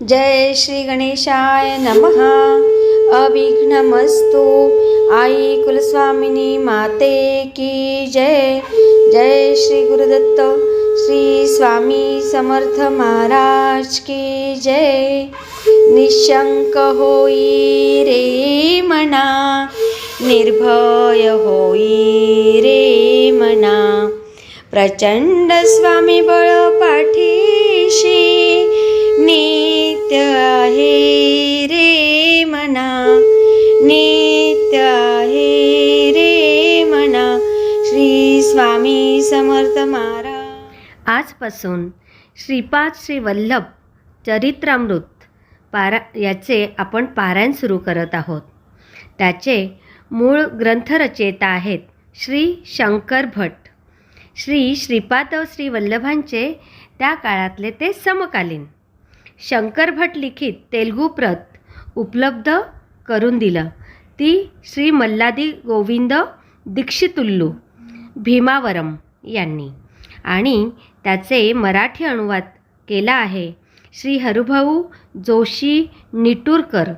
जय श्री गणेशाय नमः। अविघ्नमस्तु। आई कुलस्वामिनी माते की जय। जय श्री गुरुदत्त श्री स्वामी समर्थ महाराज की जय। निशंक होई रे मना, निर्भय होई रे मना, प्रचंड स्वामी बळ पाठीशी, नित्य आहे रे मना, नित्य आहे रे मना। श्री स्वामी समर्थ महाराज। आजपासून श्रीपाद श्री वल्लभ चरित्रामृत याचे आपण पारायण सुरू करत आहोत। त्याचे मूळ ग्रंथरचयिता आहेत श्री शंकर भट। श्री श्रीपाद श्री वल्लभांचे त्या काळातले ते समकालीन। शंकर भट लिखित तेलुगू प्रत उपलब्ध करून दिलं ती श्री मल्लादी गोविंद दीक्षितुल्लू भीमावरम यांनी, आणि त्याचे मराठी अनुवाद केला आहे श्री हरिभाऊ जोशी निटूरकर,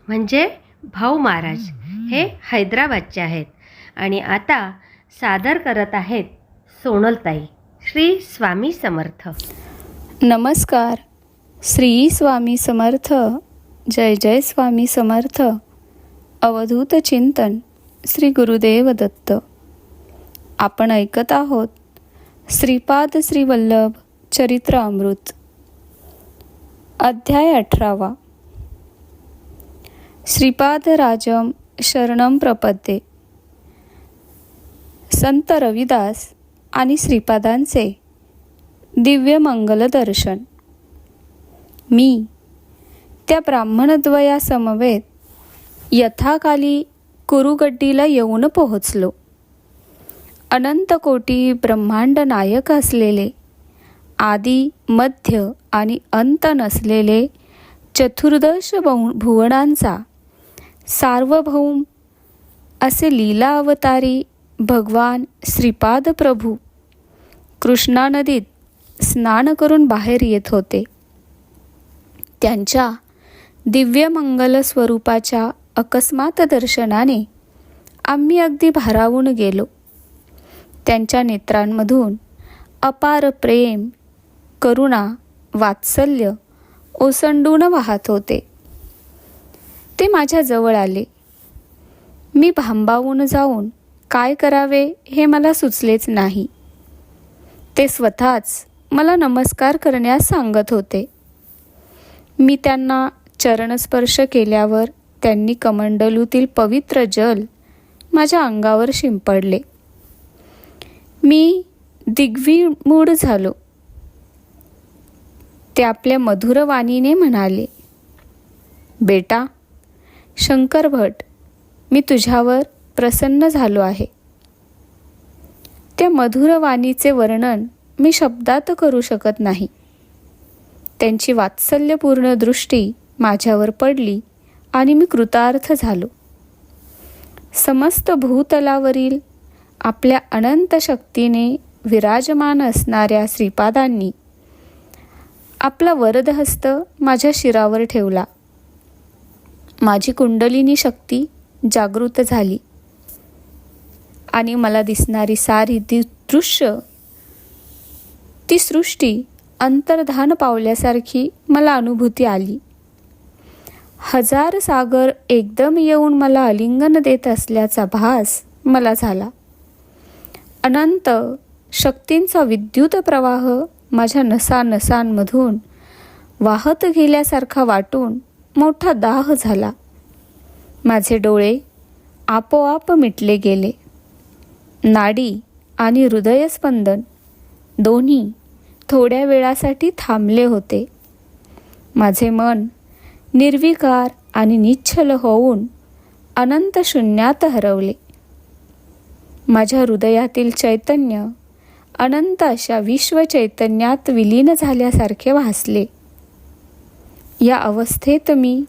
म्हणजे भाऊ महाराज। हे हैदराबादचे आहेत आणि आता सादर करत आहेत सोनलताई। श्री स्वामी समर्थ। नमस्कार। श्री स्वामी समर्थ। जय जय स्वामी समर्थ। अवधूत चिंतन श्री गुरुदेव दत्त। आपण ऐकत आहोत श्रीपाद श्री वल्लभ चरित्र अमृत, अध्याय 18। श्रीपाद राजम शरणम प्रपद्ये। संत रविदास आणि श्रीपादांचे दिव्य मंगल दर्शन। मी त्या ब्राह्मणद्वया समवेत यथाकाली कुरुगड्डीला येऊन पोहोचलो। अनंत कोटी ब्रह्मांड नायक असलेले, आदी मध्य आणि अंत नसलेले चतुर्दश भुवनांचा सार्वभौम असे लीला अवतारी भगवान श्रीपाद प्रभू कृष्णा नदीत स्नान करून बाहेर येत होते। त्यांच्या दिव्य मंगल स्वरूपाच्या अकस्मात दर्शनाने आम्ही अगदी भारावून गेलो। त्यांच्या नेत्रांमधून अपार प्रेम, करुणा, वात्सल्य ओसंडून वाहत होते। ते माझ्या जवळ आले। मी भांबावून जाऊन काय करावे हे मला सुचलेच नाही। ते स्वतःच मला नमस्कार करण्यास सांगत होते। मी त्यांना चरणस्पर्श केल्यावर त्यांनी कमंडलूतील पवित्र जल माझ्या अंगावर शिंपडले। मी दिग्विमूढ झालो। ते आपल्या मधुर वाणीने म्हणाले, बेटा शंकर भट, मी तुझ्यावर प्रसन्न झालो आहे। त्या मधुर वाणीचे वर्णन मी शब्दात करू शकत नाही। त्यांची वात्सल्यपूर्ण दृष्टी माझ्यावर पडली आणि मी कृतार्थ झालो। समस्त भूतलावरील आपल्या अनंत शक्तीने विराजमान असणाऱ्या श्रीपादांनी आपला वरदहस्त माझ्या शिरावर ठेवला। माझी कुंडलिनी शक्ती जागृत झाली आणि मला दिसणारी सारी दृश्य, ती सृष्टी अंतर्धान पावल्यासारखी मला अनुभूती आली। हजार सागर एकदम येऊन मला आलिंगन देत असल्याचा भास मला झाला। अनंत शक्तींचा विद्युत प्रवाह माझ्या नसानसांमधून वाहत गेल्यासारखा वाटून मोठा दाह झाला। माझे डोळे आपोआप मिटले गेले। नाडी आणि हृदयस्पंदन दोन्ही थोड्या वेळासाठी थांबले होते। माझे मन निर्विकार आणि निश्चल होऊन अनंत शून्यात हरवले। माझ्या हृदयातील चैतन्य अनंत अशा विश्वचैतन्यात विलीन झाल्यासारखे भासले। या अवस्थेत मी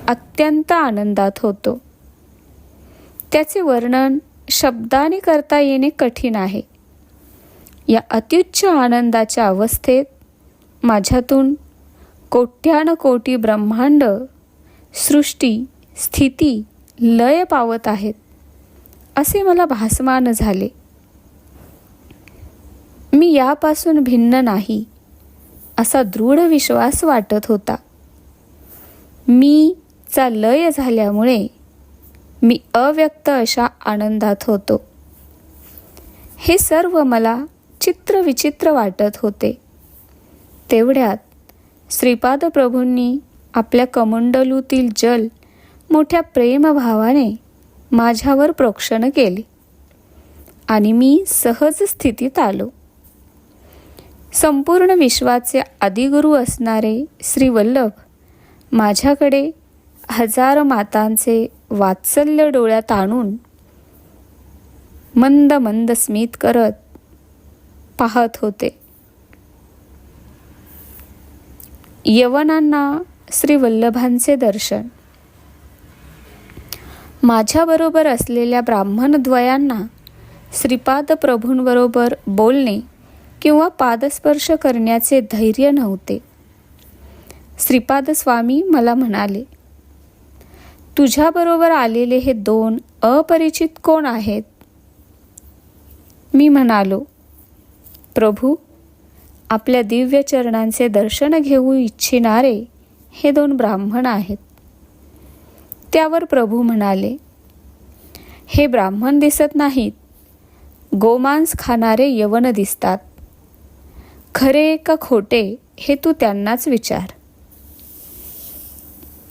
अत्यंत आनंदात होतो। त्याचे वर्णन शब्दाने करता येणे कठीण आहे। या अत्युच्च आनंदाच्या अवस्थेत माझ्यातून कोट्यानकोटी ब्रह्मांड सृष्टी स्थिती लय पावत आहेत असे मला भासमान झाले. मी यापासून भिन्न नाही असा दृढ विश्वास वाटत होता. मी चा लय झाल्यामुळे मी अव्यक्त अशा आनंदात होतो. हे सर्व मला चित्रविचित्र वाटत होते. तेवढ्यात श्रीपाद प्रभूंनी आपल्या कमंडलूतील जल मोठ्या प्रेमभावाने माझ्यावर प्रोक्षण केले आणि मी सहज स्थितीत आलो. संपूर्ण विश्वाचे आदिगुरु असणारे श्री वल्लभ माझ्याकडे हजार मातांचे वात्सल्य डोळ्यात आणून मंद मंद स्मित करत पाहत होते. यवनांना श्री वल्लभांचे दर्शन. माझ्याबरोबर असलेल्या ब्राह्मणद्वयांना श्रीपाद प्रभूंबरोबर बोलणे किंवा पादस्पर्श करण्याचे धैर्य नव्हते. श्रीपाद स्वामी मला म्हणाले, तुझ्याबरोबर आलेले हे 2 अपरिचित कोण आहेत? मी म्हणालो, प्रभू, आपल्या दिव्य चरणांचे दर्शन घेऊ इच्छिणारे हे 2 ब्राह्मण आहेत. त्यावर प्रभू म्हणाले, हे ब्राह्मण दिसत नाहीत, गोमांस खाणारे यवन दिसतात. खरे का खोटे हे तू त्यांनाच विचार.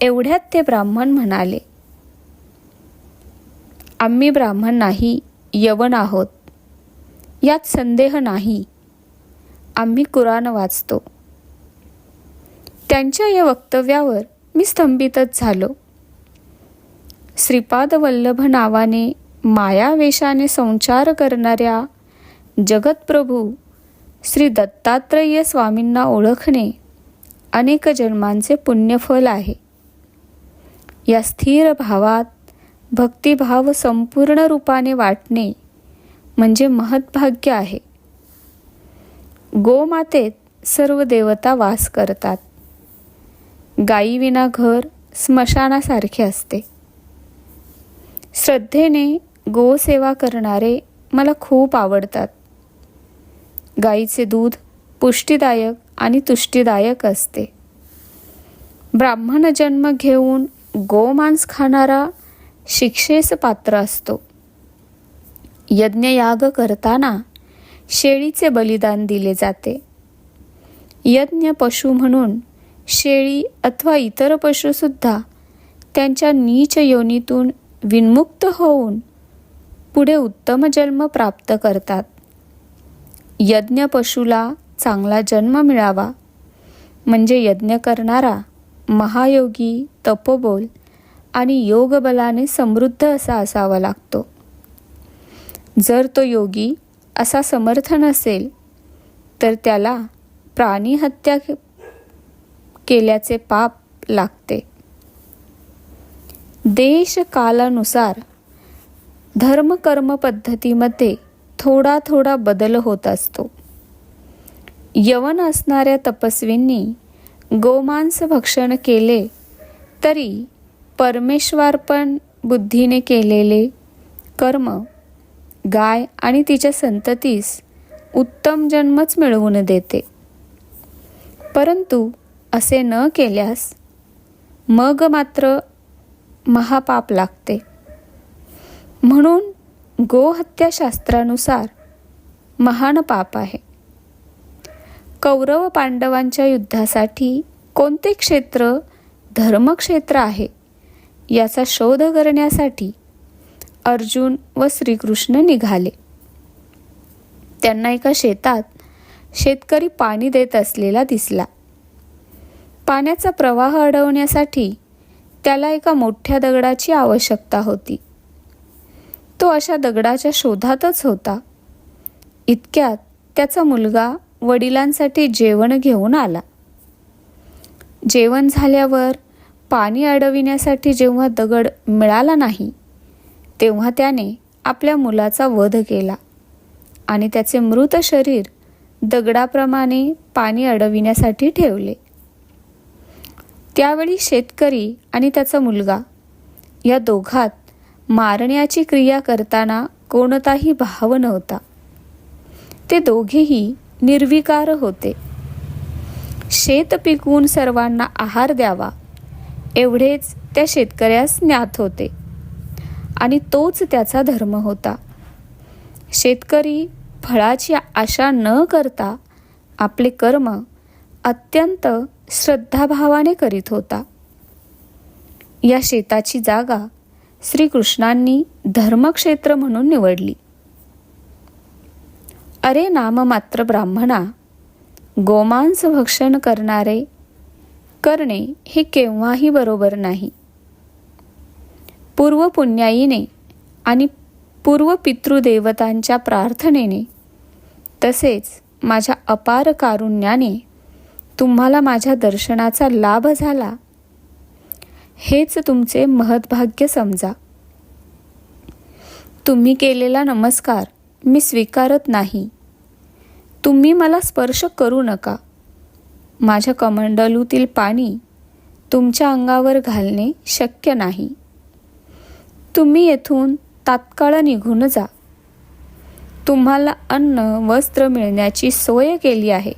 एवढ्यात ते ब्राह्मण म्हणाले, आम्ही ब्राह्मण नाही, यवन आहोत, यात संदेह नाही. आम्ही कुराण वाचतो. त्यांच्या या वक्तव्यावर मी स्तंभितच झालो. श्रीपाद वल्लभ नावाने मायावेशाने संचार करणाऱ्या जगतप्रभू श्री दत्तात्रेय स्वामींना ओळखणे अनेक जन्मांचे पुण्यफल आहे. या स्थिर भावात भक्तिभाव संपूर्ण रूपाने वाटणे म्हणजे महत्भाग्य आहे. गोमातेत सर्व देवता वास करतात. गायीविना घर स्मशानासारखे असते. श्रद्धेने गोसेवा करणारे मला खूप आवडतात. गाईचे दूध पुष्टीदायक आणि तुष्टीदायक असते. ब्राह्मण जन्म घेऊन गोमांस खाणारा शिक्षेस पात्र असतो. यज्ञयाग करताना शेळीचे बलिदान दिले जाते. यज्ञ पशु म्हणून शेळी अथवा इतर पशुसुद्धा त्यांच्या नीच योनीतून विन्मुक्त होऊन पुढे उत्तम जन्म प्राप्त करतात. यज्ञ पशुला चांगला जन्म मिळावा म्हणजे यज्ञ करणारा महायोगी, तपोबोल आणि योगबलाने समृद्ध असा असावा लागतो. जर तो योगी असा समर्थ नसेल तर त्याला प्राणीहत्या केल्याचे पाप लागते. देश कालानुसार धर्मकर्म पद्धतीमध्ये थोडा थोडा बदल होत असतो. यवन असणाऱ्या तपस्वींनी गोमांस भक्षण केले तरी परमेश्वरार्पण बुद्धीने केलेले कर्म गाय आणि तिच्या संततीस उत्तम जन्मच मिळवून देते. परंतु असे न केल्यास मग मात्र महापाप लागते. म्हणून गोहत्या शास्त्रानुसार महान पाप आहे. कौरव पांडवांच्या युद्धासाठी कोणते क्षेत्र धर्मक्षेत्र आहे याचा शोध करण्यासाठी अर्जुन व श्रीकृष्ण निघाले. त्यांना एका शेतात शेतकरी पाणी देत असलेला दिसला. पाण्याचा प्रवाह अडवण्यासाठी त्याला एका मोठ्या दगडाची आवश्यकता होती. तो अशा दगडाच्या शोधातच होता. इतक्यात त्याचा मुलगा वडिलांसाठी जेवण घेऊन आला. जेवण झाल्यावर पाणी अडविण्यासाठी जेव्हा दगड मिळाला नाही तेव्हा त्याने आपल्या मुलाचा वध केला आणि त्याचे मृत शरीर दगडाप्रमाणे पाणी अडविण्यासाठी ठेवले. त्यावेळी शेतकरी आणि त्याचा मुलगा या दोघात मारण्याची क्रिया करताना कोणताही भाव नव्हता. ते दोघेही निर्विकार होते. शेत पिकवून सर्वांना आहार द्यावा एवढेच त्या शेतकऱ्यास ज्ञात होते आणि तोच त्याचा धर्म होता. शेतकरी फळाची आशा न करता आपले कर्म अत्यंत श्रद्धाभावाने करीत होता. या शेताची जागा श्रीकृष्णांनी धर्मक्षेत्र म्हणून निवडली. अरे नाममात्र ब्राह्मणा, गोमांस भक्षण करणे हे केव्हाही बरोबर नाही. पूर्वपुण्याईने आणि पूर्व पितृदेवतांच्या प्रार्थनेने तसेच माझ्या अपार कारुण्याने तुम्हाला माझ्या दर्शनाचा लाभ झाला, हेच तुमचे महद्भाग्य समजा. तुम्ही केलेला नमस्कार मी स्वीकारत नाही. तुम्ही मला स्पर्श करू नका. माझ्या कमंडलूतील पाणी तुमच्या अंगावर घालणे शक्य नाही. तुम्ही येथून तात्काळ निघून जा. तुम्हाला अन्न वस्त्र मिळण्याची सोय केली आहे.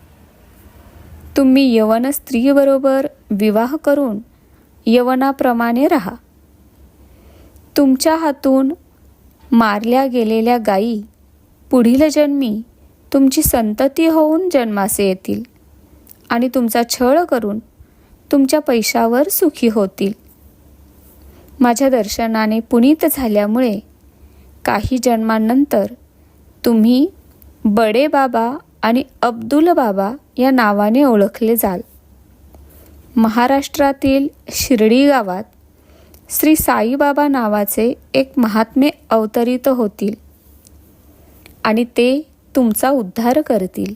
तुम्ही यवन स्त्रीबरोबर विवाह करून यवनाप्रमाणे राहा. तुमच्या हातून मारल्या गेलेल्या गायी पुढील जन्मी तुमची संतती होऊन जन्मास येतील आणि तुमचा छळ करून तुमच्या पैशावर सुखी होतील. माझ्या दर्शनाने पुनीत झाल्यामुळे काही जन्मांनंतर तुम्ही बडे बाबा आणि अब्दुल बाबा या नावाने ओळखले जाल. महाराष्ट्रातील शिर्डी गावात श्री साईबाबा नावाचे एक महात्मे अवतरित होतील आणि ते तुमचा उद्धार करतील.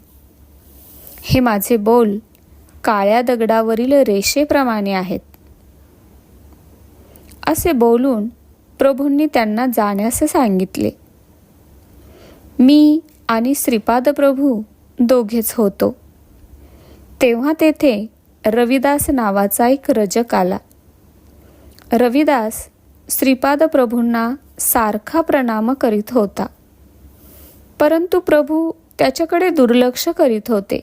हे माझे बोल काळ्या दगडावरील रेषेप्रमाणे आहेत. असे बोलून प्रभूंनी त्यांना जाण्यास सांगितले. मी आणि श्रीपाद प्रभू दोघेच होतो. तेव्हा तेथे रविदास नावाचा एक रजक आला. रविदास श्रीपाद प्रभूंना सारखा प्रणाम करीत होता, परंतु प्रभू त्याच्याकडे दुर्लक्ष करीत होते.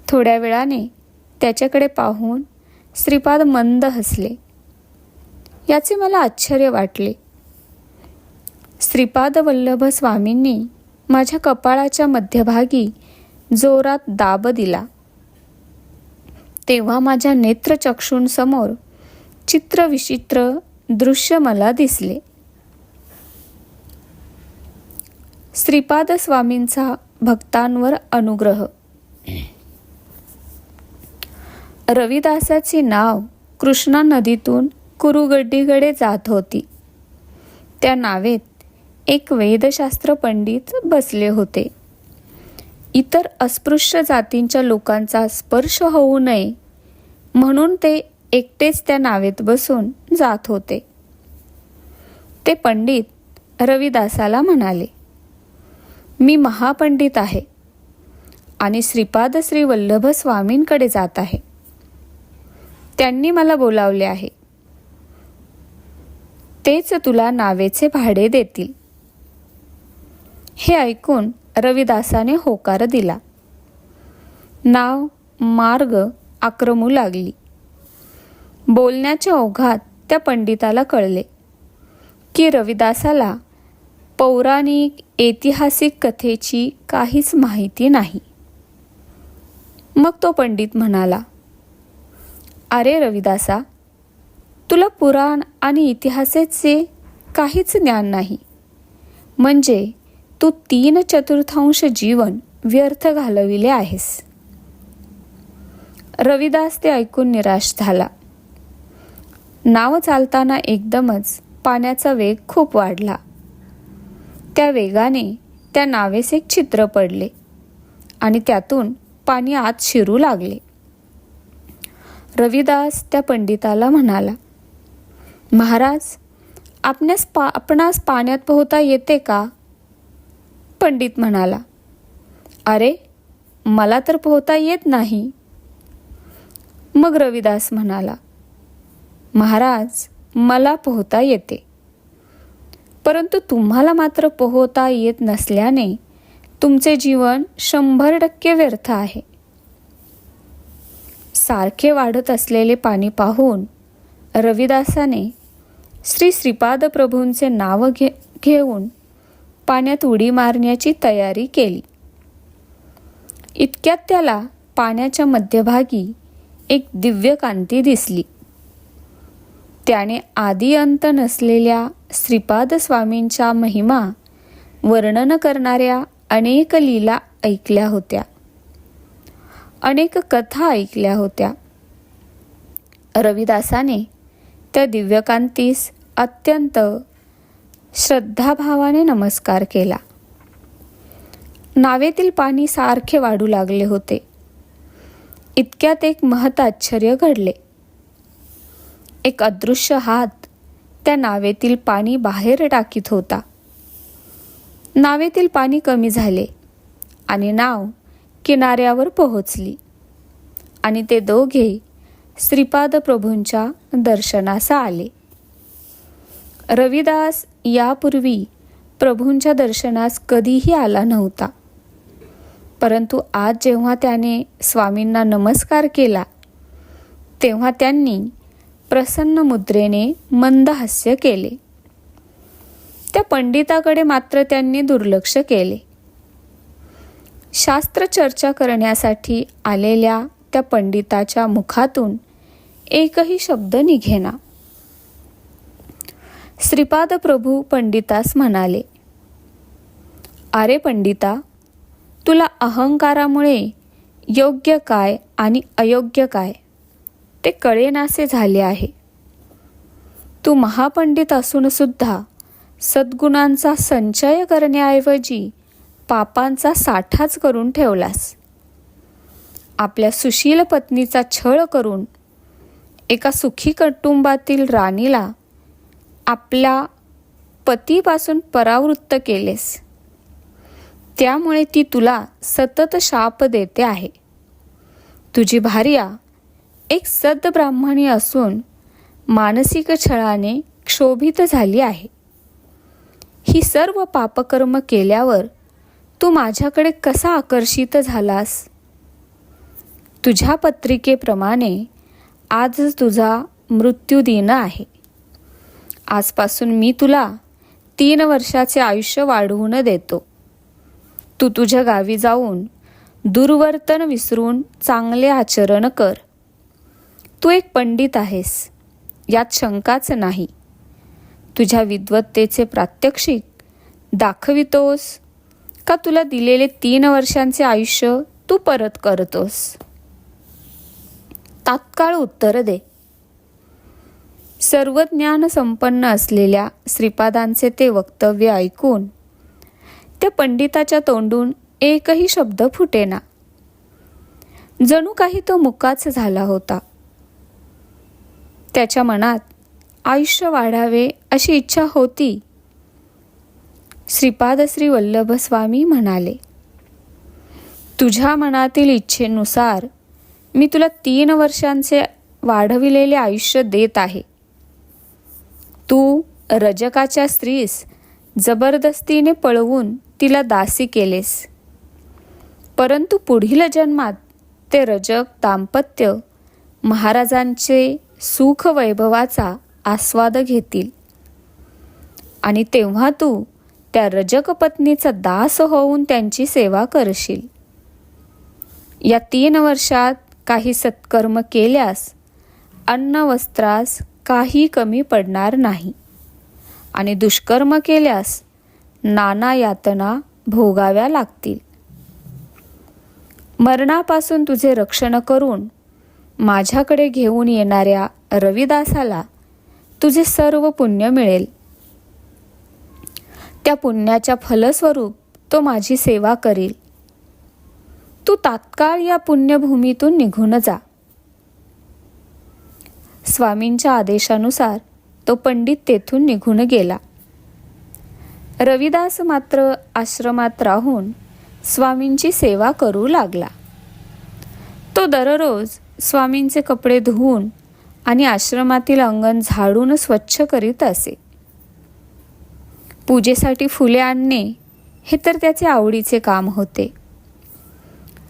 थोड्या वेळाने त्याच्याकडे पाहून श्रीपाद मंद हसले. याचे मला आश्चर्य वाटले. श्रीपाद वल्लभ स्वामींनी माझ्या कपाळाच्या मध्यभागी जोरात दाब दिला. तेव्हा माझ्या नेत्रचक्षूंसमोर चित्रविचित्र दृश्य मला दिसले. श्रीपाद स्वामींचा भक्तांवर अनुग्रह. रविदासाची नाव कृष्णा नदीतून कुरुगड्डीकडे जात होती. त्या नावेत एक वेदशास्त्र पंडित बसले होते. इतर अस्पृश्य जातींच्या लोकांचा स्पर्श होऊ नये म्हणून ते एकटेच त्या नावेत बसून जात होते. ते पंडित रविदासाला म्हणाले, मी महापंडित आहे आणि श्रीपाद श्री वल्लभ स्वामींकडे जात आहे. त्यांनी मला बोलावले आहे. तेच तुला नावेचे भाडे देतील. हे ऐकून रविदासाने होकार दिला. नाव मार्ग आक्रमू लागली. बोलण्याच्या ओघात त्या पंडिताला कळले की रविदासाला पौराणिक ऐतिहासिक कथेची काहीच माहिती नाही. मग तो पंडित म्हणाला, अरे रविदासा, तुला पुराण आणि इतिहासाचे काहीच ज्ञान नाही, म्हणजे तू 3/4 जीवन व्यर्थ घालविले आहेस. रविदास ते ऐकून निराश झाला. नाव चालताना एकदमच पाण्याचा वेग खूप वाढला. त्या वेगाने त्या नावेस एक छिद्र पडले आणि त्यातून पाणी आत शिरू लागले. रविदास त्या पंडिताला म्हणाला, महाराज, आपणास पाण्यात पोहता येते का? पंडित म्हणाला, अरे, मला तर पोहता येत नाही. मग रविदास म्हणाला, महाराज, मला पोहता येते, परंतु तुम्हाला मात्र पोहता येत नसल्याने तुमचे जीवन 100% व्यर्थ आहे. सारखे वाढत असलेले पाणी पाहून रविदासाने श्री श्रीपाद प्रभूंचे नाव घेऊन पाण्यात उडी मारण्याची तयारी केली. इतक्यात त्याला पाण्याच्या मध्यभागी एक दिव्य कांती दिसली. त्याने आदी अंत नसलेल्या श्रीपाद स्वामींच्या महिमा वर्णन करणाऱ्या अनेक लीला ऐकल्या होत्या, अनेक कथा ऐकल्या होत्या. रविदासाने त्या दिव्यकांतीस अत्यंत श्रद्धाभावाने नमस्कार केला. नावेतील पाणी सारखे वाढू लागले होते. इतक्यात एक महत् आश्चर्य घडले. एक अदृश्य हात त्या नावेतील पाणी बाहेर टाकीत होता. नावेतील पाणी कमी झाले आणि नाव किनाऱ्यावर पोहोचली आणि ते दोघे श्रीपाद प्रभूंच्या दर्शनास आले. रविदास यापूर्वी प्रभूंच्या दर्शनास कधीही आला नव्हता, परंतु आज जेव्हा त्याने स्वामींना नमस्कार केला तेव्हा त्यांनी प्रसन्न मुद्रेने मंद हास्य केले. त्या पंडिताकडे मात्र त्यांनी दुर्लक्ष केले. शास्त्र चर्चा करण्यासाठी आलेल्या त्या पंडिताच्या मुखातून एकही शब्द निघेना. श्रीपाद प्रभू पंडितास म्हणाले, अरे पंडिता, तुला अहंकारामुळे योग्य काय आणि अयोग्य काय ते कळेनासे झाले आहे. तू महापंडित असून सुद्धा सद्गुणांचा संचय करण्याऐवजी पापांचा साठाच करून ठेवलास. आपल्या सुशील पत्नीचा छळ करून एका सुखी कुटुंबातील राणीला आपल्या पतीपासून परावृत्त केलेस. त्यामुळे ती तुला सतत शाप देते आहे. तुझी भार्या एक सद्ब्राह्मणी असून मानसिक छळाने क्षोभित झाली आहे. ही सर्व पापकर्म केल्यावर तू माझ्याकडे कसा आकर्षित झालास? तुझ्या पत्रिकेप्रमाणे आज तुझा मृत्यूदिन आहे. आजपासून मी तुला 3 वर्षाचे आयुष्य वाढवून देतो. तू तुझ्या गावी जाऊन दुर्वर्तन विसरून चांगले आचरण कर. तू एक पंडित आहेस, यात शंकाच नाही. तुझ्या विद्वत्तेचे प्रात्यक्षिक दाखवितोस का तुला दिलेले 3 वर्षांचे आयुष्य तू परत करतोस? तात्काळ उत्तर दे. सर्व ज्ञान संपन्न असलेल्या श्रीपादांचे ते वक्तव्य ऐकून त्या पंडिताच्या तोंडून एकही शब्द फुटेना. जणू काही तो मुकाच झाला होता. त्याच्या मनात आयुष्य वाढावे अशी इच्छा होती. श्रीपाद श्री वल्लभ स्वामी म्हणाले, तुझ्या मनातील इच्छेनुसार मी तुला 3 वर्षांचे वाढविलेले आयुष्य देत आहे. तू रजकाच्या स्त्रीस जबरदस्तीने पळवून तिला दासी केलेस, परंतु पुढील जन्मात ते रजक दाम्पत्य महाराजांचे सुख वैभवाचा आस्वाद घेतील आणि तेव्हा तू त्या रजक पत्नीचा दास होऊन त्यांची सेवा करशील. या 3 वर्षात काही सत्कर्म केल्यास अन्न वस्त्रास काही कमी पडणार नाही आणि दुष्कर्म केल्यास नाना यातना भोगाव्या लागतील. मरणापासून तुझे रक्षण करून माझ्याकडे घेऊन येणाऱ्या रविदासाला तुझे सर्व पुण्य मिळेल. त्या पुण्याच्या फलस्वरूप तो माझी सेवा करील. तू तात्काळ या पुण्यभूमीतून निघून जा. स्वामींच्या आदेशानुसार तो पंडित तेथून निघून गेला. रविदास मात्र आश्रमात राहून स्वामींची सेवा करू लागला. तो दररोज स्वामींचे कपडे धुवून आणि आश्रमातील अंगण झाडून स्वच्छ करीत असे. पूजेसाठी फुले आणणे हे तर त्याचे आवडीचे काम होते.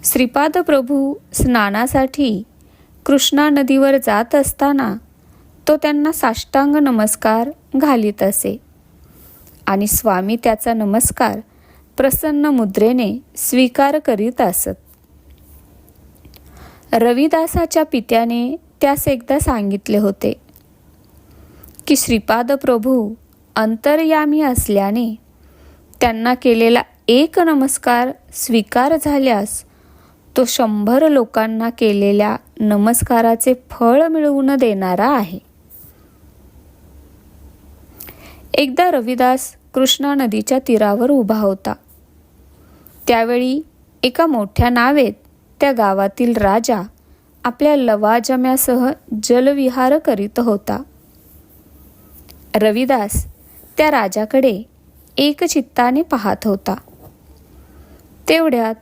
श्रीपाद प्रभू स्नानासाठी कृष्णा नदीवर जात असताना तो त्यांना साष्टांग नमस्कार घालीत असे आणि स्वामी त्याचा नमस्कार प्रसन्न मुद्रेने स्वीकार करीत असत. रविदासाच्या पित्याने त्यास एकदा सांगितले होते की श्रीपाद प्रभू अंतर्यामी असल्याने त्यांना केलेला एक नमस्कार स्वीकार झाल्यास तो 100 लोकांना केलेल्या नमस्काराचे फळ मिळवून देणारा आहे. एकदा रविदास कृष्णा नदीच्या तीरावर उभा होता. त्यावेळी एका मोठ्या नावेत त्या गावातील राजा आपल्या लवाजम्यासह जलविहार करीत होता. रविदास त्या राजाकडे एकचित्ताने पाहत होता. तेवढ्यात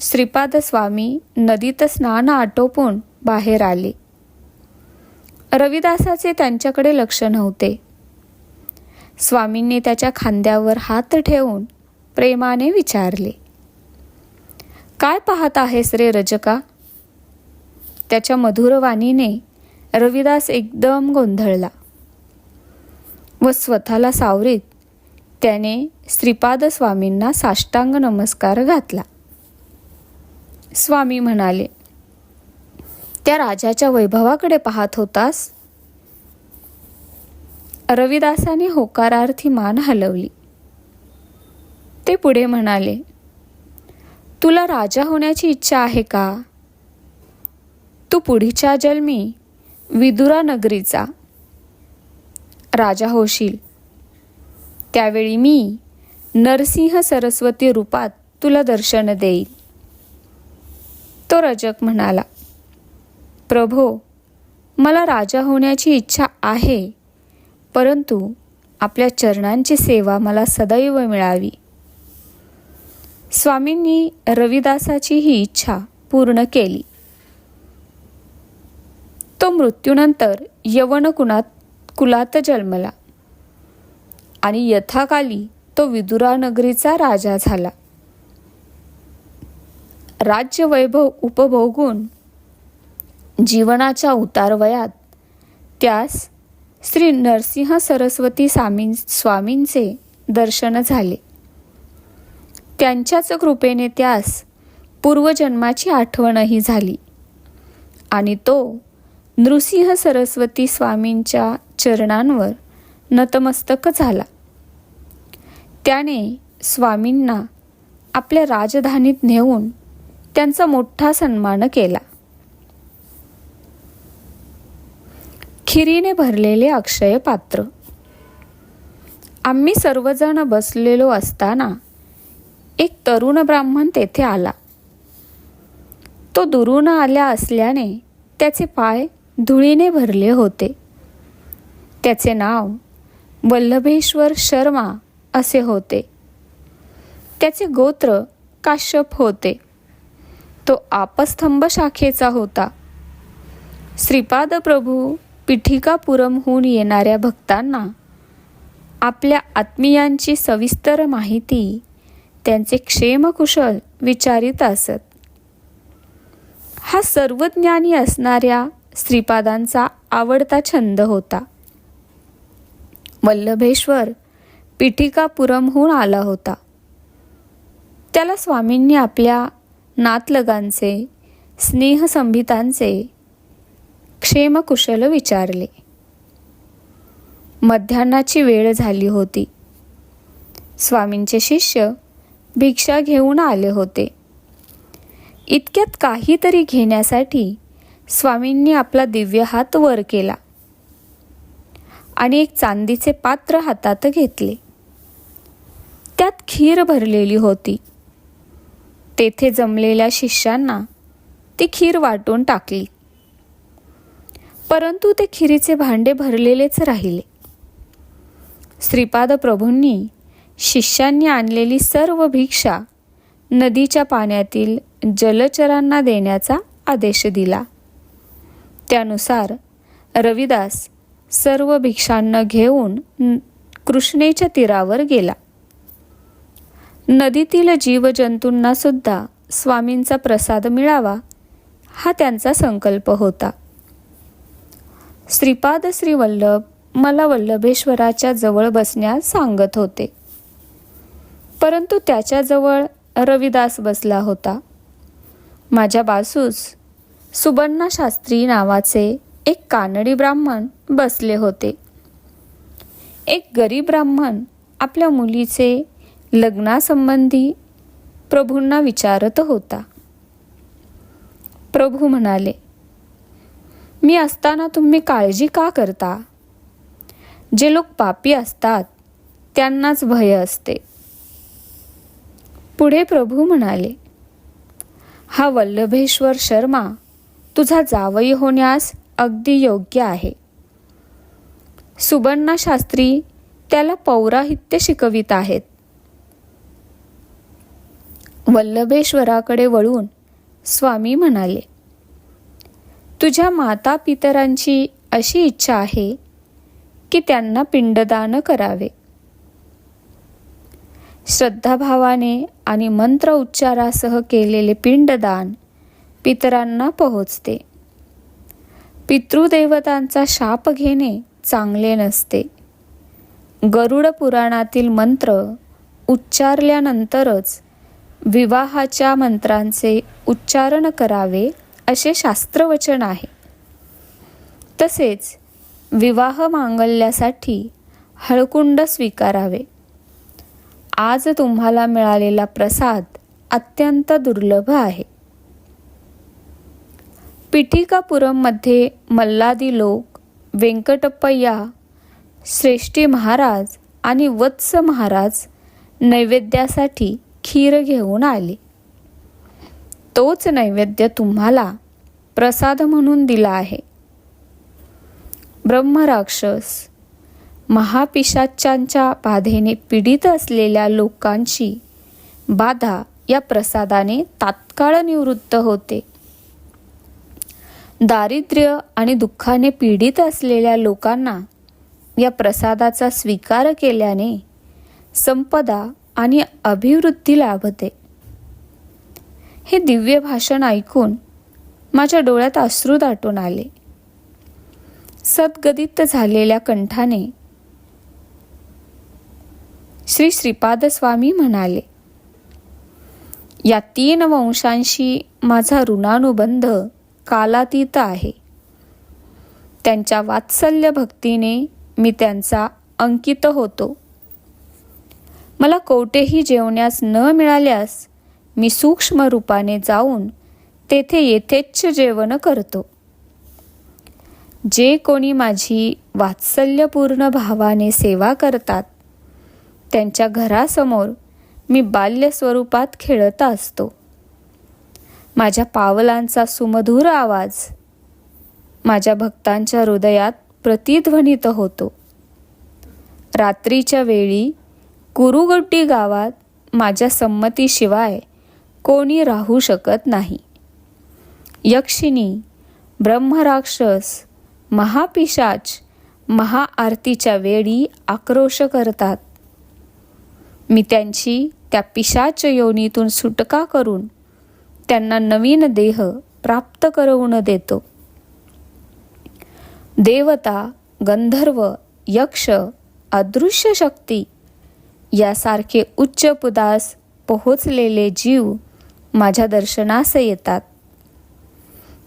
श्रीपाद स्वामी नदीत स्नान आटोपून बाहेर आले. रविदासाचे त्यांच्याकडे लक्ष नव्हते. स्वामींनी त्याच्या खांद्यावर हात ठेवून प्रेमाने विचारले, "काय पाहत आहेस रे रजका?" त्याच्या मधुर वाणीने रविदास एकदम गोंधळला व स्वतःला सावरीत त्याने श्रीपाद स्वामींना साष्टांग नमस्कार घातला. स्वामी म्हणाले, "त्या राजाच्या वैभवाकडे पाहत होतास?" रविदासाने होकारार्थी मान हलवली. ते पुढे म्हणाले, "तुला राजा होण्याची इच्छा आहे का? तू पुढच्या जन्मी विदुरा नगरीचा राजा होशील. त्यावेळी मी नरसिंह सरस्वती रूपात तुला दर्शन देईल." तो रजक म्हणाला, "प्रभो, मला राजा होण्याची इच्छा आहे, परंतु आपल्या चरणांची सेवा मला सदैव मिळावी." स्वामींनी रविदासाची ही इच्छा पूर्ण केली. तो मृत्यूनंतर यवन कुलात जन्मला आणि यथाकाली तो विदुरा नगरीचा राजा झाला. राज्य वैभव उपभोगून जीवनाच्या उतारवयात त्यास श्री नरसिंह सरस्वती स्वामींचे दर्शन झाले. त्यांच्याच कृपेने त्यास पूर्वजन्माची आठवणही झाली आणि तो नृसिंह सरस्वती स्वामींच्या चरणांवर नतमस्तक झाला. त्याने स्वामींना आपल्या राजधानीत नेऊन त्यांचा मोठा सन्मान केला. खिरीने भरलेले अक्षय पात्र. आम्ही सर्वजण बसलेलो असताना एक तरुण ब्राह्मण तेथे आला. तो दुरून आल्या असल्याने त्याचे पाय धुळीने भरले होते. त्याचे नाव वल्लभेश्वर शर्मा असे होते. त्याचे गोत्र काश्यप होते. तो आपस्तंभ शाखेचा होता. श्रीपाद प्रभू पिठिकापुरमहून येणाऱ्या भक्तांना आपल्या आत्मीयांची सविस्तर माहिती, त्यांचे क्षेमकुशल विचारित असत. हा सर्वज्ञानी असणाऱ्या श्रीपादांचा आवडता छंद होता. वल्लभेश्वर पिठिकापुरमहून आला होता. त्याला स्वामींनी आपल्या नातलगांचे, स्नेहसंभितांचे क्षेमकुशल विचारले. मध्यान्नाची वेळ झाली होती. स्वामींचे शिष्य भिक्षा घेऊन आले होते. इतक्यात काहीतरी घेण्यासाठी स्वामींनी आपला दिव्य हात वर केला आणि एक चांदीचे पात्र हातात घेतले. त्यात खीर भरलेली होती. तेथे जमलेल्या शिष्यांना ती खीर वाटून टाकली. परंतु ते खिरीचे भांडे भरलेलेच राहिले. श्रीपाद प्रभूंनी शिष्यांनी आणलेली सर्व भिक्षा नदीच्या पाण्यातील जलचरांना देण्याचा आदेश दिला. त्यानुसार रविदास सर्व भिक्षांना घेऊन कृष्णेच्या तीरावर गेला. नदीतील जीवजंतूंना सुद्धा स्वामींचा प्रसाद मिळावा हा त्यांचा संकल्प होता. श्रीपाद श्री वल्लभ मला वल्लभेश्वराच्या जवळ बसण्यास सांगत होते, परंतु त्याच्याजवळ रविदास बसला होता. माझ्या बाजूस सुबन्ना शास्त्री नावाचे एक कानडी ब्राह्मण बसले होते. एक गरीब ब्राह्मण आपल्या मुलीचे लग्नासंबंधी प्रभूंना विचारत होता. प्रभू म्हणाले, मी असताना तुम्ही काळजी का करता? जे लोक पापी असतात त्यांनाच भय असते. पुढे प्रभू म्हणाले, हा वल्लभेश्वर शर्मा तुझा जावई होण्यास अगदी योग्य आहे. सुबन्ना शास्त्री त्याला पौराहित्य शिकवित आहेत. वल्लभेश्वराकडे वळून स्वामी म्हणाले, तुझ्या माता पितरांची अशी इच्छा आहे की त्यांना पिंडदान करावे. श्रद्धाभावाने आणि मंत्र उच्चारासह केलेले पिंडदान पितरांना पोहोचते. पितृदेवतांचा शाप घेणे चांगले नसते. गरुड पुराणातील मंत्र उच्चारल्यानंतरच विवाहाच्या मंत्रांचे उच्चारण करावे असे शास्त्रवचन आहे. तसेच विवाह मांगल्यासाठी हळकुंड स्वीकारावे. आज तुम्हाला मिळालेला प्रसाद अत्यंत दुर्लभ आहे. पिठिकापुरममध्ये मल्लादी लोक व्यंकटप्पय्या, श्रेष्ठी महाराज आणि वत्स महाराज नैवेद्यासाठी खीर घेऊन आले. तोच नैवेद्य तुम्हाला प्रसाद म्हणून दिला आहे. ब्रह्मराक्षस, महापिशाच्यांच्या बाधेने पीडित असलेल्या लोकांची बाधा या प्रसादाने तात्काळ निवृत्त होते. दारिद्र्य आणि दुःखाने पीडित असलेल्या लोकांना या प्रसादाचा स्वीकार केल्याने संपदा आणि अभिवृद्धी लाभते. हे दिव्य भाषण ऐकून माझ्या डोळ्यात अश्रू दाटून आले. सद्गदित झालेल्या कंठाने श्री श्रीपाद स्वामी म्हणाले, या 3 वंशांशी माझा ऋणानुबंध कालातीत आहे. त्यांच्या वात्सल्य भक्तीने मी त्यांचा अंकित होतो. मला कोठेही जेवण्यास न मिळाल्यास मी सूक्ष्म रूपाने जाऊन तेथे येथेच जेवण करतो. जे कोणी माझी वात्सल्यपूर्ण भावाने सेवा करतात त्यांच्या घरासमोर मी बाल्य स्वरूपात खेळत असतो. माझ्या पावलांचा सुमधुर आवाज माझ्या भक्तांच्या हृदयात प्रतिध्वनित होतो. रात्रीच्या वेळी कुरुगड्डी गावात माझ्या संमतीशिवाय कोणी राहू शकत नाही. यक्षिणी, ब्रह्मराक्षस, महापिशाच महाआरतीच्या वेळी आक्रोश करतात. मी त्यांची त्या पिशाच योनीतून सुटका करून त्यांना नवीन देह प्राप्त करवून देतो. देवता, गंधर्व, यक्ष, अदृश्य शक्ती यासारखे उच्च पदास पोहोचलेले जीव माझ्या दर्शनास येतात.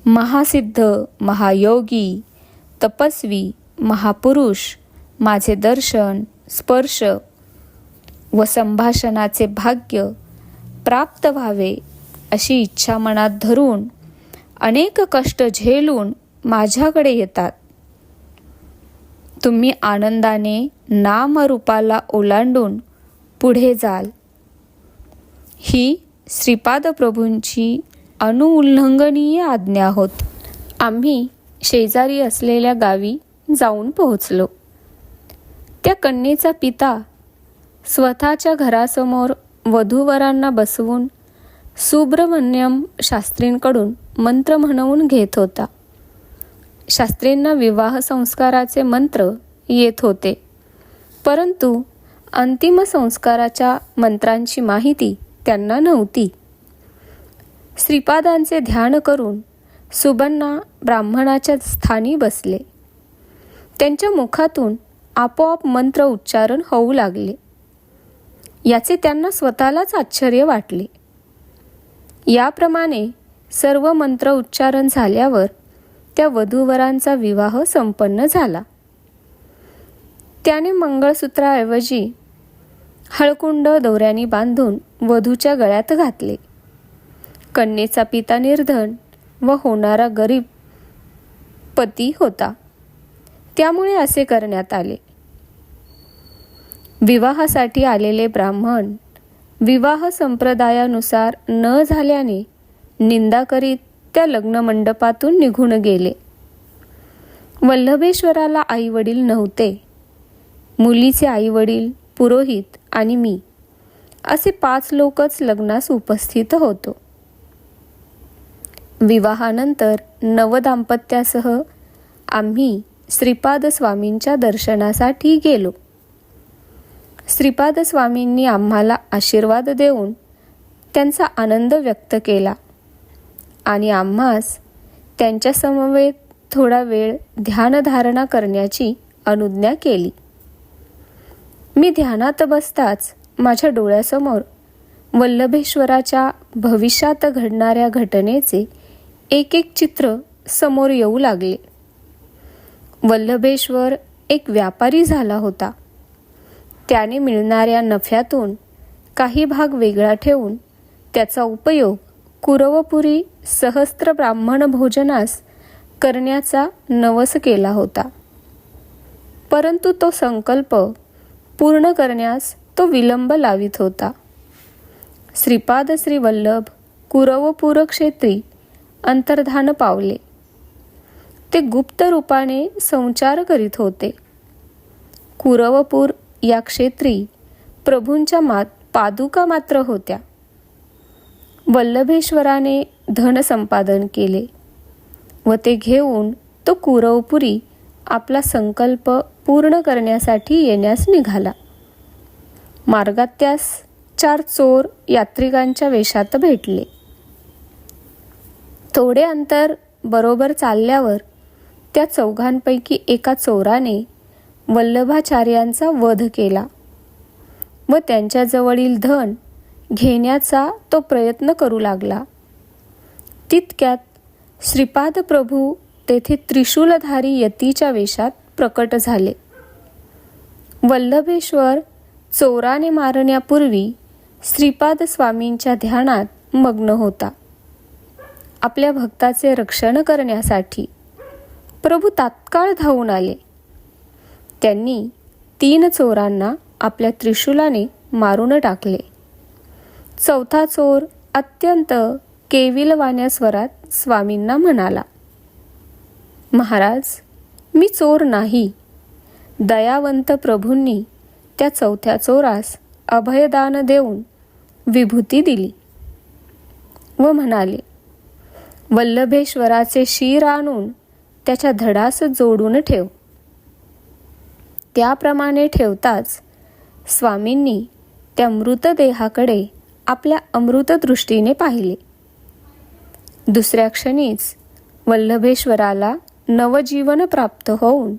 महासिद्ध, महायोगी, तपस्वी, महापुरुष माझे दर्शन, स्पर्श व संभाषणाचे भाग्य प्राप्त व्हावे अशी इच्छा मनात धरून अनेक कष्ट झेलून माझ्याकडे येतात. तुम्ही आनंदाने नामरूपाला ओलांडून पुढे जाल. ही श्रीपाद प्रभूंची अनुउल्लंघनीय आज्ञा होत. आम्ही शेजारी असलेल्या गावी जाऊन पोहोचलो. त्या कन्येचा पिता स्वतःच्या घरासमोर वधूवरांना बसवून सुब्रमण्यम शास्त्रींकडून मंत्र म्हणवून घेत होता. शास्त्रींना विवाह संस्काराचे मंत्र येत होते, परंतु अंतिम संस्काराच्या मंत्रांची माहिती त्यांना नव्हती. श्रीपादांचे ध्यान करून सुबन्ना ब्राह्मणाच्या स्थानी बसले. त्यांच्या मुखातून आपोआप मंत्र उच्चारण होऊ लागले. याचे त्यांना स्वतःलाच आश्चर्य वाटले. याप्रमाणे सर्व मंत्र उच्चारण झाल्यावर त्या वधूवरांचा विवाह संपन्न झाला. त्याने मंगळसूत्राऐवजी हळकुंड दोऱ्याने बांधून वधूच्या गळ्यात घातले. कन्येचा पिता निर्धन व होणारा गरीब पती होता, त्यामुळे असे करण्यात आले. विवाहासाठी आलेले ब्राह्मण विवाह संप्रदायानुसार न झाल्याने निंदा करीत त्या लग्न मंडपातून निघून गेले. वल्लभेश्वराला आई वडील नव्हते. मुलीचे आई वडील, पुरोहित आणि मी असे 5 लोकच लग्नास उपस्थित होतो. विवाहानंतर नवदाम्पत्यासह आम्ही श्रीपाद स्वामींच्या दर्शनासाठी गेलो. श्रीपाद स्वामींनी आम्हाला आशीर्वाद देऊन त्यांचा आनंद व्यक्त केला आणि आम्हास त्यांच्या समवेत थोडा वेळ ध्यानधारणा करण्याची अनुज्ञा केली. मी ध्यानात बसताच माझ्या डोळ्यासमोर वल्लभेश्वराच्या भविष्यात घडणाऱ्या घटनेचे एक एक चित्र समोर येऊ लागले. वल्लभेश्वर एक व्यापारी झाला होता. त्याने मिळणाऱ्या नफ्यातून काही भाग वेगळा ठेवून त्याचा उपयोग कुरवपुरी सहस्त्र ब्राह्मण भोजनास करण्याचा नवस केला होता. परंतु तो संकल्प पूर्ण करण्यास तो विलंब लावित होता. श्रीपाद श्री वल्लभ कुरवपूर क्षेत्री अंतर्धान पावले. ते गुप्त रूपाने संचार करीत होते. कुरवपूर या क्षेत्री प्रभूंच्या पादुका मात्र होत्या. वल्लभेश्वराने धन संपादन केले व ते घेऊन तो कुरवपुरी आपला संकल्प पूर्ण करण्यासाठी येण्यास निघाला. मार्गात त्यास 4 चोर यात्रिकांच्या वेशात भेटले. थोडे अंतर बरोबर चालल्यावर त्या 4घांपैकी एका चोराने वल्लभाचार्यांचा वध केला व त्यांच्याजवळील धन घेण्याचा तो प्रयत्न करू लागला. तितक्यात श्रीपाद प्रभू तेथे त्रिशूलधारी यतीच्या वेशात प्रकट झाले. वल्लभेश्वर चोराने मारण्यापूर्वी श्रीपाद स्वामींच्या ध्यानात मग्न होता. आपल्या भक्ताचे रक्षण करण्यासाठी प्रभू तात्काळ धावून आले. त्यांनी 3 चोरांना आपल्या त्रिशूलाने मारून टाकले. 4था चोर अत्यंत केविलवाण्या स्वरात स्वामींना म्हणाला, महाराज, मी चोर नाही. दयावंत प्रभूंनी त्या 4थ्या चोरास अभयदान देऊन विभूती दिली व म्हणाले, वल्लभेश्वराचे शीर आणून त्याच्या धडास जोडून ठेव. त्याप्रमाणे ठेवताच स्वामींनी त्या मृतदेहाकडे आपल्या अमृत दृष्टीने पाहिले. दुसऱ्या क्षणीच वल्लभेश्वराला नवजीवन प्राप्त होऊन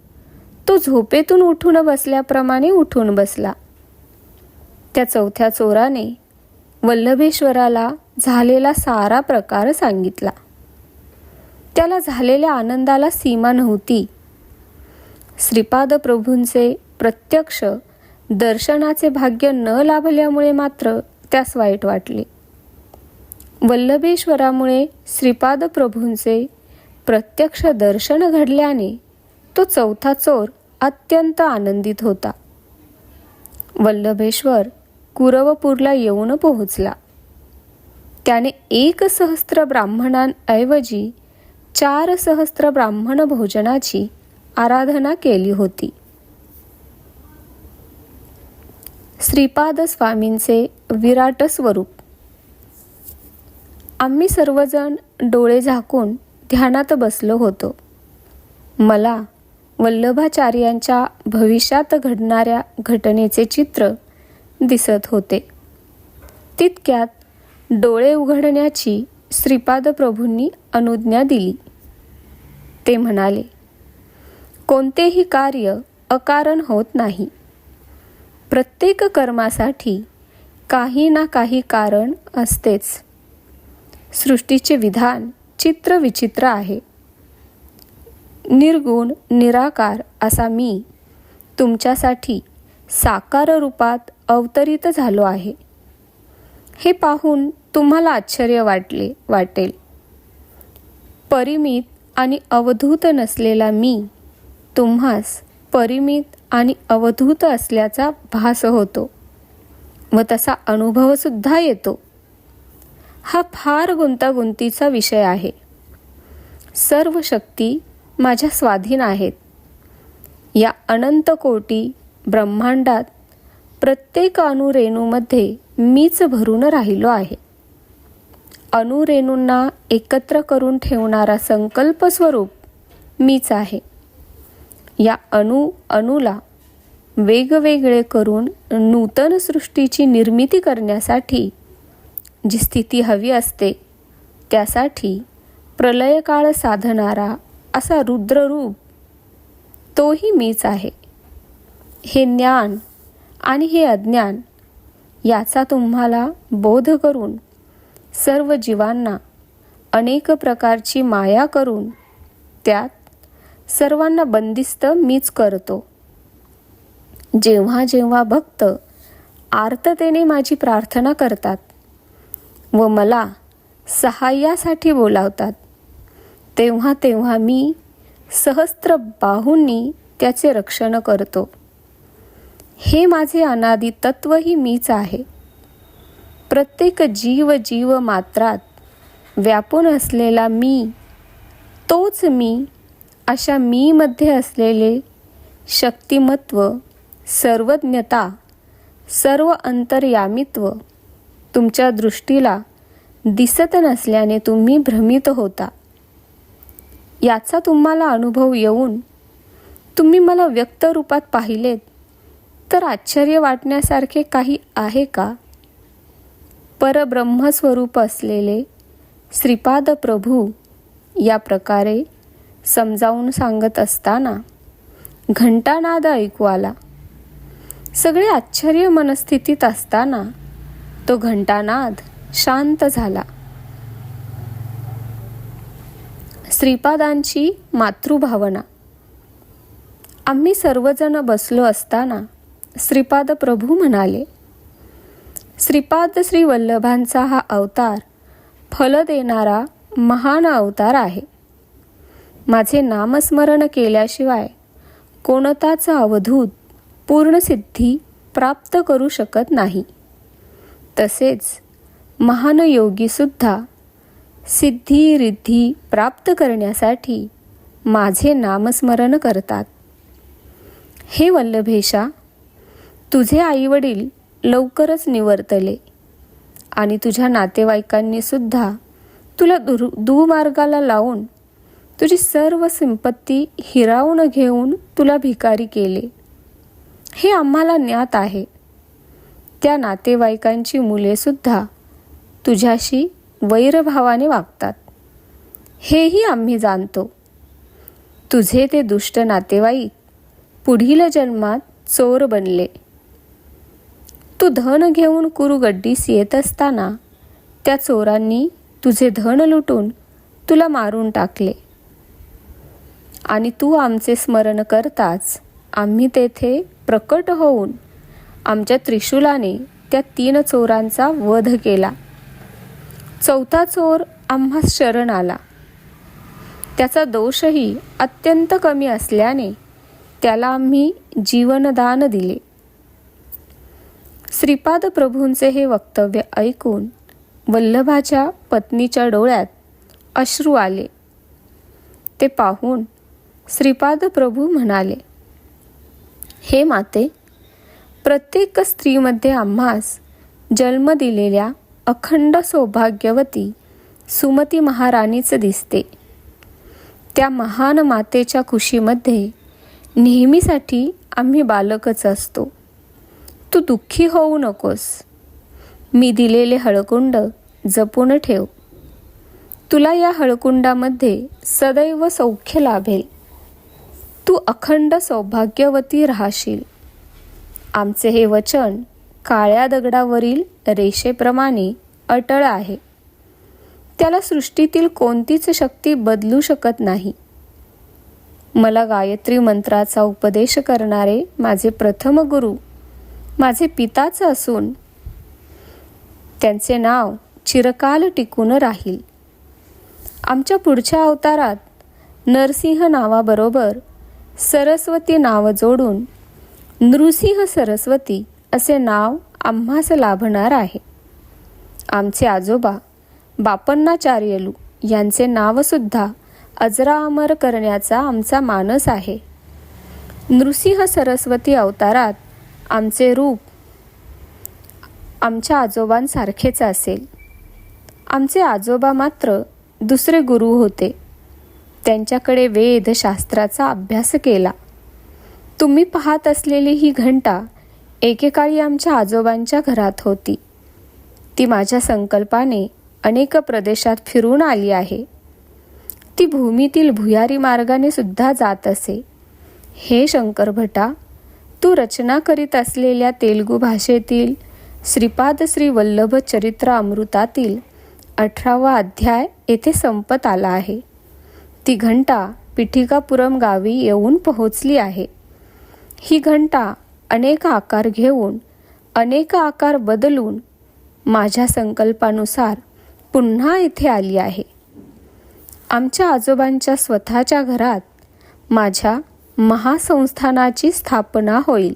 तो झोपेतून उठून बसल्याप्रमाणे उठून बसला. त्या 4थ्या चोराने वल्लभेश्वराला झालेला सारा प्रकार सांगितला. त्याला झालेल्या आनंदाला सीमा नव्हती. श्रीपाद प्रभूंचे प्रत्यक्ष दर्शनाचे भाग्य न लाभल्यामुळे मात्र त्यास वाईट वाटले. वल्लभेश्वरामुळे श्रीपाद प्रभूंचे प्रत्यक्ष दर्शन घडल्याने तो 4था चोर अत्यंत आनंदित होता. वल्लभेश्वर कुरवपूरला येऊन पोहोचला. त्याने 1 सहस्त्र ब्राह्मणांऐवजी 4 सहस्त्र ब्राह्मण भोजनाची आराधना केली होती. श्रीपाद स्वामींचे विराट स्वरूप. आम्ही सर्वजण डोळे झाकून ध्यानात बसलो होतो. मला वल्लभाचार्यांच्या भविष्यात घडणाऱ्या घटनेचे चित्र दिसत होते. तितक्यात डोळे उघडण्याची श्रीपाद प्रभूंनी अनुज्ञा दिली. ते म्हणाले, कोणतेही कार्य अकारण होत नाही. प्रत्येक कर्मासाठी काही ना काही कारण असतेच. सृष्टीचे विधान चित्रविचित्र आहे. निर्गुण निराकार असा मी तुमच्यासाठी साकार रूपात अवतरित झालो आहे. हे पाहून तुम्हाला आश्चर्य वाटेल. परिमित आणि अवधूत नसलेला मी तुम्हास परिमित आणि अवधूत असल्याचा भास होतो व तसा अनुभवसुद्धा येतो. हा फार गुंतागुंतीचा विषय आहे. सर्व शक्ती माझ्या स्वाधीन आहेत. या अनंत कोटी ब्रह्मांडात प्रत्येक अणुरेणूमध्ये मीच भरून राहिलो आहे. अणुरेणूंना एकत्र करून ठेवणारा संकल्प स्वरूप मीच आहे. या अणूला वेगवेगळे करून नूतन सृष्टीची निर्मिती करण्यासाठी जी स्थिती हवी असते त्यासाठी प्रलयकाळ साधणारा असा रुद्ररूप तोही मीच आहे. हे ज्ञान आणि हे अज्ञान याचा तुम्हाला बोध करून सर्व जीवांना अनेक प्रकारची माया करून त्यात सर्वांना बंदिस्त मीच करतो. जेव्हा जेव्हा भक्त आर्ततेने माझी प्रार्थना करतात व मला सहाय्यासाठी बोलावतात तेव्हा तेव्हा मी सहस्त्र बाहूंनी त्याचे रक्षण करतो. हे माझे अनादि तत्वही मीच आहे. प्रत्येक जीव मात्रात व्यापून असलेला मी तोच मी. अशा मी मध्ये असलेले शक्तिमत्व, सर्वज्ञता, सर्व अंतर्यामित्व तुमच्या दृष्टीला दिसत नसल्याने तुम्ही भ्रमित होता. याचा तुम्हाला अनुभव येऊन तुम्ही मला व्यक्त रूपात पाहिलेत तर आश्चर्य वाटण्यासारखे काही आहे का? परब्रह्मस्वरूप असलेले श्रीपाद प्रभू या प्रकारे समजावून सांगत असताना घंटानाद ऐकू आला. सगळे आश्चर्य मनस्थितीत असताना तो घंटानाद शांत झाला. श्रीपादांची मातृभावना. आम्ही सर्वजण बसलो असताना श्रीपाद प्रभू म्हणाले, श्रीपाद श्री वल्लभांचा हा अवतार फल देणारा महान अवतार आहे. माझे नामस्मरण केल्याशिवाय कोणताच अवधूत पूर्णसिद्धी प्राप्त करू शकत नाही. तसेच महान योगीसुद्धा सिद्धी रिद्धी प्राप्त करण्यासाठी माझे नामस्मरण करतात. हे वल्लभेशा, तुझे आईवडील लवकरच निवर्तले आणि तुझ्या नातेवाईकांनी सुद्धा तुला दुमार्गाला लावून तुझी सर्व संपत्ती हिरावून घेऊन तुला भिकारी केले. हे आम्हाला ज्ञात आहे. त्या नातेवाईकांची मुले सुद्धा तुझ्याशी वैरभावाने वागतात, हेही आम्ही जाणतो. तुझे ते दुष्ट नातेवाईक पुढील जन्मात चोर बनले. तू धन घेऊन कुरुगड्डीस येत असताना त्या चोरांनी तुझे धन लुटून तुला मारून टाकले आणि तू आमचे स्मरण करताच आम्ही तेथे प्रकट होऊन आमच्या त्रिशूलाने त्या 3 चोरांचा वध केला. 4था चोर आम्हास शरण आला. त्याचा दोषही अत्यंत कमी असल्याने त्याला आम्ही जीवनदान दिले. श्रीपाद प्रभूंचे हे वक्तव्य ऐकून वल्लभाच्या पत्नीच्या डोळ्यात अश्रू आले. ते पाहून श्रीपाद प्रभू म्हणाले, हे माते, प्रत्येक स्त्रीमध्ये आम्हास जन्म दिलेल्या अखंड सौभाग्यवती सुमती महाराणीच दिसते. त्या महान मातेच्या कुशीमध्ये नेहमीसाठी आम्ही बालकच असतो. तू दुःखी होऊ नकोस. मी दिलेले हळकुंड जपून ठेव. तुला या हळकुंडामध्ये सदैव सौख्य लाभेल. तू अखंड सौभाग्यवती राहशील. आमचे हे वचन काळ्या दगडावरील रेषेप्रमाणे अटळ आहे. त्याला सृष्टीतील कोणतीच शक्ती बदलू शकत नाही. मला गायत्री मंत्राचा उपदेश करणारे माझे प्रथम गुरु माझे पिताच असून त्यांचे नाव चिरकाल टिकून राहील. आमच्या पुढच्या अवतारात नरसिंह नावाबरोबर सरस्वती नाव जोडून नृसिंह सरस्वती असे नाव आम्हास लाभणार आहे. आमचे आजोबा बापन्नाचार्यलू यांचे नावसुद्धा अजरामर करण्याचा आमचा मानस आहे. नृसिंह सरस्वती अवतारात आमचे रूप आमच्या आजोबांसारखेच असेल. आमचे आजोबा मात्र दुसरे गुरु होते. त्यांच्याकडे वेदशास्त्राचा अभ्यास केला. तुम्ही पाहत असलेली ही घंटा एकेकाळी आमच्या आजोबांच्या घरात होती. ती माझ्या संकल्पाने अनेक प्रदेशात फिरून आली आहे. ती भूमीतील भुयारी मार्गाने सुद्धा जात असे. हे शंकर भटा, तू रचना करीत असलेल्या तेलुगू भाषेतील श्रीपाद श्री वल्लभ चरित्र अमृतातील 18वा अध्याय येथे संपत आला आहे. ती घंटा पिठिकापुरम गावी येऊन पोहोचली आहे. ही घंटा अनेक आकार घेऊन अनेक आकार बदलून माझ्या संकल्पानुसार पुन्हा इथे आली आहे. आमच्या आजोबांच्या स्वतःच्या घरात माझ्या महासंस्थानाची स्थापना होईल.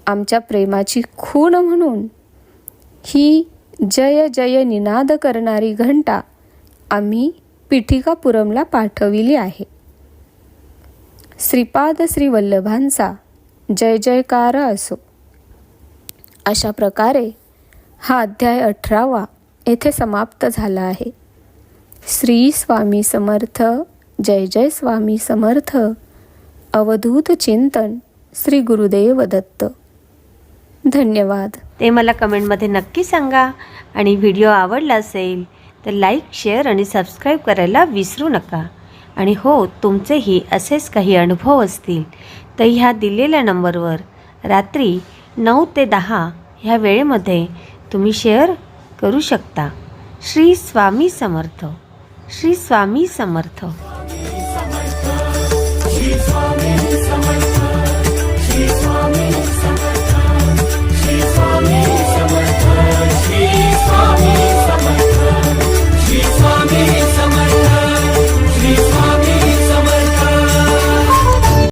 आमच्या प्रेमाची खूण म्हणून ही जय जय निनाद करणारी घंटा आम्ही पिठिकापुरमला पाठविली आहे. श्रीपाद श्री वल्लभांचा जय जयकार असो. अशा प्रकारे हा अध्याय 18वा येथे समाप्त झाला आहे. श्री स्वामी समर्थ. जय जय स्वामी समर्थ. अवधूत चिंतन श्री गुरुदेव दत्त. धन्यवाद. ते मला कमेंटमध्ये नक्की सांगा. आणि व्हिडिओ आवडला असेल तर लाईक, शेअर आणि सबस्क्राईब करायला विसरू नका. आणि हो, तुमचेही असेच काही अनुभव असतील तर ह्या दिलेल्या नंबरवर रात्री 9 ते 10 ह्या वेळेमध्ये तुम्ही शेअर करू शकता. श्री स्वामी समर्थ. श्री स्वामी समर्थ.